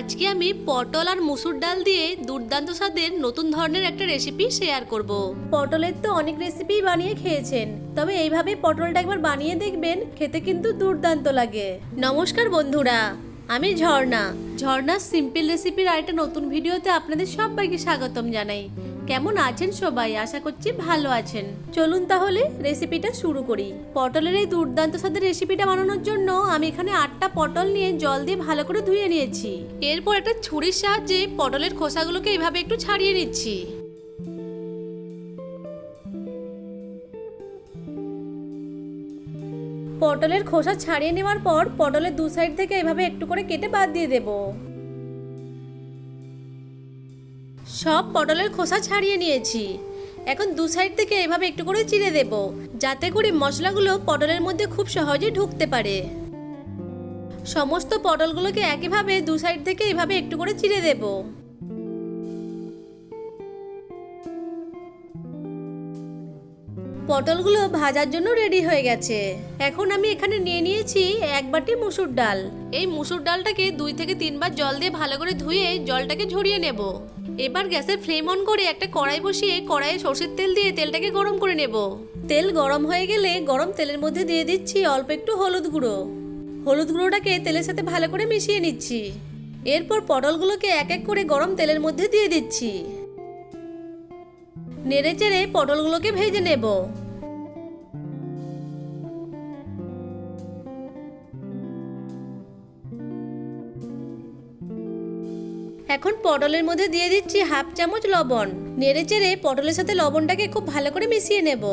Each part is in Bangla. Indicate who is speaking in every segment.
Speaker 1: আজকে আমি পটল আর মুসুর ডাল দিয়ে দুর্দান্ত স্বাদের নতুন ধরনের একটা রেসিপি শেয়ার করব।
Speaker 2: পটলের তো অনেক রেসিপি বানিয়ে খেয়েছেন, তবে এইভাবে পটলটা একবার বানিয়ে দেখবেন, খেতে কিন্তু দুর্দান্ত লাগে। নমস্কার বন্ধুরা, আমি ঝর্ণার সিম্পল রেসিপির আরেকটা নতুন ভিডিওতে আপনাদের সবাইকে স্বাগতম জানাই। কেমন আছেন সবাই? আশা করছি ভালো আছেন। চলুন তাহলে রেসিপিটা শুরু করি। পটলের এই দুর্দান্ত স্বাদের রেসিপিটা বানানোর জন্য আমি এখানে 8টা পটল নিয়ে জল দিয়ে ভালো করে ধুয়ে নিয়েছি।
Speaker 1: এরপর একটা ছুরির সাহায্যে পটলের খোসাগুলোকে এইভাবে একটু ছাড়িয়ে নিচ্ছি।
Speaker 2: পটলের খোসা ছাড়িয়ে নেওয়ার পর পটলের দু সাইড থেকে এভাবে একটু করে কেটে বাদ দিয়ে দেব। সব পটলের খোসা ছাড়িয়ে নিয়েছি। এখন দু সাইড থেকে এভাবে একটু করে চিড়ে দেব, যাতে করে মশলাগুলো পটলের মধ্যে খুব সহজে ঢুকতে পারে। সমস্ত পটলগুলোকে একইভাবে দু সাইড থেকে এভাবে একটু করে চিড়ে দেব। পটলগুলো ভাজার জন্য রেডি হয়ে গেছে। এখন আমি এখানে নিয়ে নিয়েছি 1 বাটি মুসুর ডাল।
Speaker 1: এই মুসুর ডালটাকে 2 থেকে 3 বার জল দিয়ে ভালো করে ধুয়ে জলটাকে ঝরিয়ে নেব। এবার গ্যাসের ফ্লেম অন করে একটা কড়াই বসিয়ে কড়াইয়ে সরষের তেল দিয়ে তেলটাকে গরম করে নেব।
Speaker 2: তেল গরম হয়ে গেলে গরম তেলের মধ্যে দিয়ে দিচ্ছি অল্প একটু হলুদ গুঁড়ো। হলুদ গুঁড়োটাকে তেলের সাথে ভালো করে মিশিয়ে নিচ্ছি। এরপর পটলগুলোকে এক এক করে গরম তেলের মধ্যে দিয়ে দিচ্ছি। নেড়ে চেড়ে পটলগুলোকে ভেজে নেব। এখন পটলের মধ্যে দিয়ে দিচ্ছি হাফ চামচ লবণ। নেড়ে চেড়ে পটলের সাথে লবণটাকে খুব ভালো করে মিশিয়ে নেব।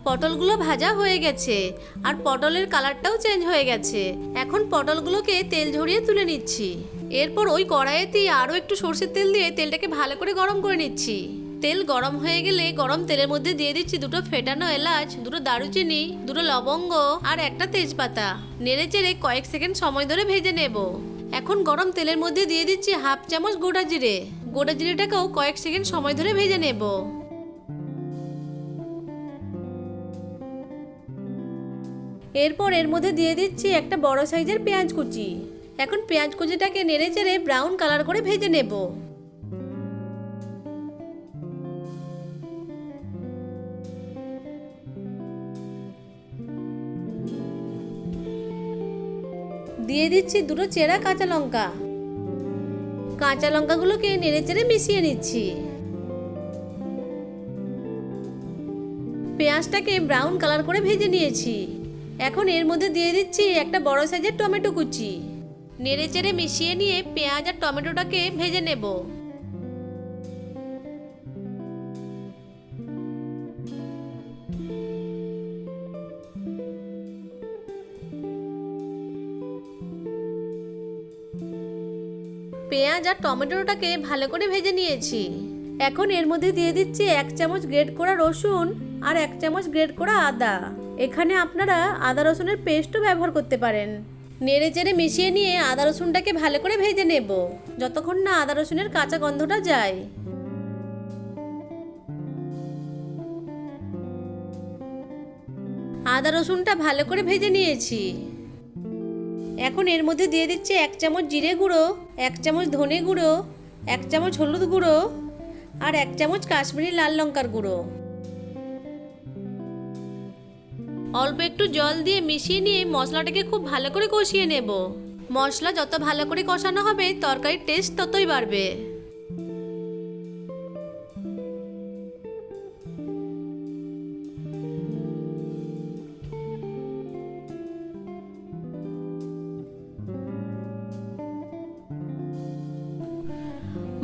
Speaker 1: পটলগুলো ভাজা হয়ে গেছে আর পটলের কালারটাও চেঞ্জ হয়ে গেছে। এখন পটলগুলোকে তেল ঝরিয়ে তুলে নিচ্ছি। এরপর ওই কড়াইতেই আরও একটু সরষের তেল দিয়ে তেলটাকে ভালো করে গরম করে নিচ্ছি। তেল গরম হয়ে গেলে গরম তেলের মধ্যে দিয়ে দিচ্ছি 2টো ফেটানো এলাচ, 2টো দারুচিনি, 2টো লবঙ্গ আর একটা তেজপাতা। নেড়ে চেড়ে কয়েক সেকেন্ড সময় ধরে ভেজে নেব। এখন গরম তেলের মধ্যে দিয়ে দিচ্ছি হাফ চামচ গোটা জিরে। গোটা জিরেটাকেও কয়েক সেকেন্ড সময় ধরে ভেজে নেব।
Speaker 2: এরপর এর মধ্যে দিয়ে দিচ্ছি একটা বড় সাইজের পেঁয়াজ কুচি। এখন পেঁয়াজ কুচিটাকে নেড়ে চেড়ে ব্রাউন কালার করে ভেজে নেব। দিয়ে দিচ্ছি 2টো চেরা কাঁচা লঙ্কা। কাঁচা লঙ্কাগুলোকে নেড়ে চেড়ে মিশিয়ে নিচ্ছি। পেঁয়াজটাকে ব্রাউন কালার করে ভেজে নিয়েছি। এখন এর মধ্যে দিয়ে দিচ্ছি একটা বড় সাইজের টমেটো কুচি।
Speaker 1: নেড়ে চেড়ে মিশিয়ে নিয়ে পেঁয়াজ আর টমেটোটাকে ভেজে নেব। পেঁয়াজ আর টমেটোটাকে ভালো করে ভেজে নিয়েছি।
Speaker 2: এখন এর মধ্যে দিয়ে দিচ্ছি 1 চামচ গ্রেট করা রসুন আর 1 চামচ গ্রেট করা আদা। এখানে আপনারা আদা রসুনের পেস্টও ব্যবহার করতে পারেন। নেড়ে চেড়ে মিশিয়ে নিয়ে আদা রসুনটাকে ভালো করে ভেজে নেব, যতক্ষণ না আদা রসুনের কাঁচা গন্ধটা যায়। আদা রসুনটা ভালো করে ভেজে নিয়েছি। এখন এর মধ্যে দিয়ে দিচ্ছি 1 চামচ জিরে গুঁড়ো, 1 চামচ ধনে গুঁড়ো, 1 চামচ হলুদ গুঁড়ো আর 1 চামচ কাশ্মীরি লাল লঙ্কার গুঁড়ো।
Speaker 1: অল্প একটু জল দিয়ে মিশিয়ে নিয়ে মশলাটাকে খুব ভালো করে কষিয়ে নেব। মশলা যত ভালো করে কষানো হবে তরকারির টেস্ট ততই বাড়বে।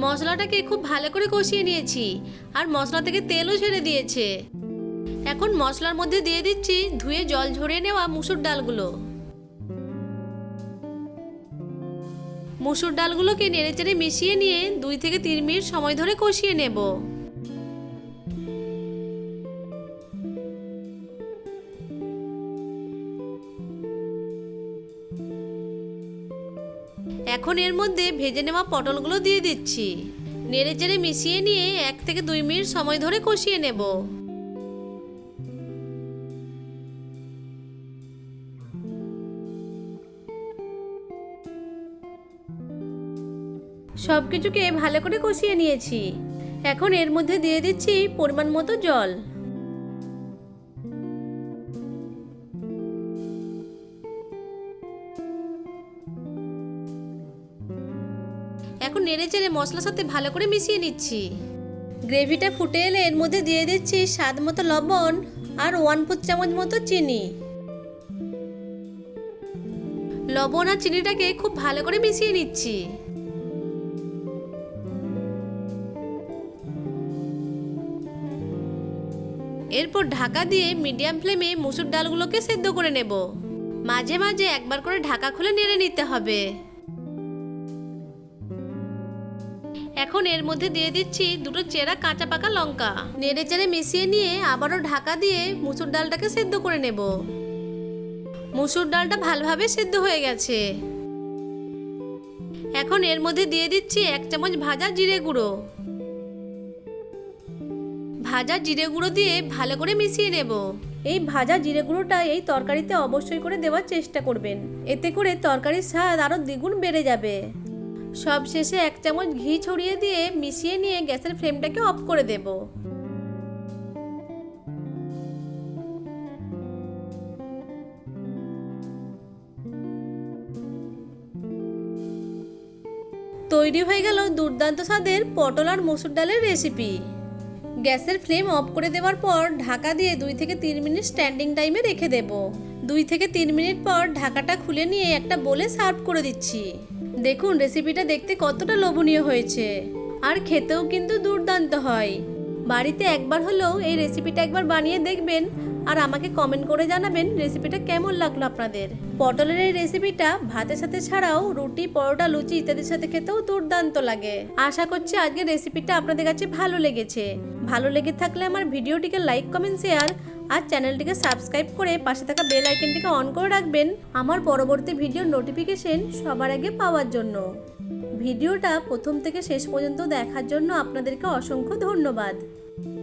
Speaker 1: মশলাটাকে খুব ভালো করে কষিয়ে নিয়েছি আর মশলা থেকে তেলও ছেড়ে দিয়েছে। এখন মশলার মধ্যে দিয়ে দিচ্ছি ধুয়ে জল ঝরিয়ে নেওয়া মুসুর ডালগুলো। মুসুর ডালগুলোকে নেড়ে চেড়ে মিশিয়ে নিয়ে 2 থেকে 3 মিনিট সময় ধরে কষিয়ে নেব। এখন এর মধ্যে ভেজে নেওয়া পটলগুলো দিয়ে দিচ্ছি। নেড়ে চেড়ে মিশিয়ে নিয়ে 1 থেকে 2 মিনিট সময় ধরে কষিয়ে নেব।
Speaker 2: সব কিছুকে ভালো করে কষিয়ে নিয়েছি। এখন এর মধ্যে দিয়ে দিচ্ছি পরিমাণ মতো জল।
Speaker 1: এখন নেড়েচেড়ে মশলার সাথে ভালো করে মিশিয়ে নিচ্ছি।
Speaker 2: গ্রেভিটা ফুটে এলে এর মধ্যে দিয়ে দিচ্ছি স্বাদ মতো লবণ আর 1/4 চামচ মতো চিনি।
Speaker 1: লবণ আর চিনিটাকে খুব ভালো করে মিশিয়ে নিচ্ছি। এরপর ঢাকা দিয়ে মিডিয়াম ফ্লেমে মুসুর ডালগুলোকে সেদ্ধ করে নেব। মাঝে মাঝে একবার করে ঢাকা খুলে নেড়ে নিতে হবে। এখন এর মধ্যে দিয়ে দিচ্ছি দুটো চেরা কাঁচা পাকা লঙ্কা। নেড়ে চেড়ে মিশিয়ে নিয়ে আবারও ঢাকা দিয়ে মুসুর ডালটাকে সেদ্ধ করে নেব। মুসুর ডালটা ভালোভাবে সেদ্ধ হয়ে গেছে। এখন এর মধ্যে দিয়ে দিচ্ছি 1 চামচ ভাজা জিরে গুঁড়ো। ভাজা জিরে গুঁড়ো দিয়ে ভালো করে মিশিয়ে নেব।
Speaker 2: এই ভাজা জিরে গুঁড়োটা এই তরকারিতে অবশ্যই করে দেওয়ার চেষ্টা করবেন, এতে করে তরকারির স্বাদ আরও দ্বিগুণ বেড়ে যাবে। সব শেষে 1 চামচ ঘি ছড়িয়ে দিয়ে মিশিয়ে নিয়ে গ্যাসের ফ্লেমটাকে অফ করে দেব। তৈরি হয়ে গেল দুর্দান্ত স্বাদের পটল আর মসুর ডালের রেসিপি। গ্যাসের ফ্লেম অফ করে দেওয়ার পর ঢাকা দিয়ে 2 থেকে 3 মিনিট স্ট্যান্ডিং টাইমে রেখে দেব। 2 থেকে 3 মিনিট পর ঢাকাটা খুলে নিয়ে একটা বোলে সার্ভ করে দিচ্ছি। দেখুন রেসিপিটা দেখতে কতটা লোভনীয় হয়েছে, আর খেতেও কিন্তু দুর্দান্ত হয়। বাড়িতে একবার হলেও এই রেসিপিটা একবার বানিয়ে দেখবেন, আর আমাকে কমেন্ট করে জানাবেন রেসিপিটা কেমন লাগলো আপনাদের। পটলের এই রেসিপিটা ভাতের সাথে ছাড়াও রুটি, পরোটা, লুচি ইত্যাদির সাথে খেতেও দুর্দান্ত লাগে। আশা করছি আজকের রেসিপিটা আপনাদের কাছে ভালো লেগেছে। ভালো লেগে থাকলে আমার ভিডিওটিকে লাইক, কমেন্ট, শেয়ার আর চ্যানেলটিকে সাবস্ক্রাইব করে পাশে থাকা বেল আইকনটিকে অন করে রাখবেন আমার পরবর্তী ভিডিওর নোটিফিকেশন সবার আগে পাওয়ার জন্য। ভিডিওটা প্রথম থেকে শেষ পর্যন্ত দেখার জন্য আপনাদেরকে অসংখ্য ধন্যবাদ।